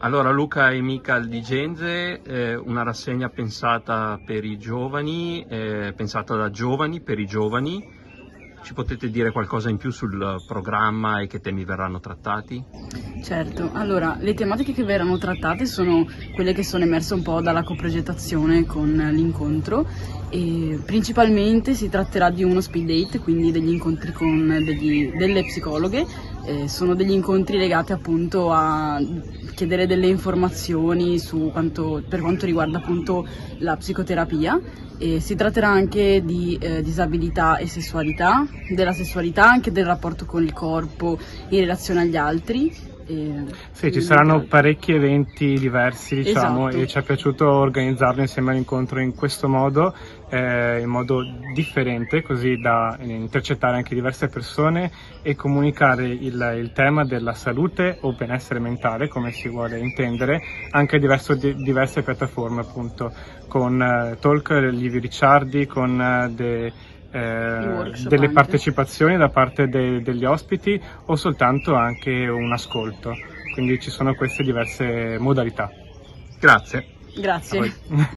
Allora Luca e Michael di Genze, una rassegna pensata per i giovani, pensata da giovani per i giovani. Ci potete dire qualcosa in più sul programma e che temi verranno trattati? Certo, allora le tematiche che verranno trattate sono quelle che sono emerse un po' dalla coprogettazione con l'incontro e principalmente si tratterà di uno speed date, quindi degli incontri con delle psicologhe, sono degli incontri legati appunto a chiedere delle informazioni per quanto riguarda appunto la psicoterapia. E si tratterà anche di disabilità e sessualità, della sessualità, anche del rapporto con il corpo in relazione agli altri. Sì, ci saranno parecchi eventi diversi, diciamo, Esatto. e ci è piaciuto organizzarlo insieme all'incontro in questo modo, in modo differente, così da intercettare anche diverse persone e comunicare il tema della salute o benessere mentale, come si vuole intendere, anche attraverso diverse piattaforme, appunto, con talk, Livio Ricciardi, con delle anche. partecipazioni da parte degli ospiti o soltanto anche un ascolto. Quindi ci sono queste diverse modalità. Grazie. Grazie. A voi.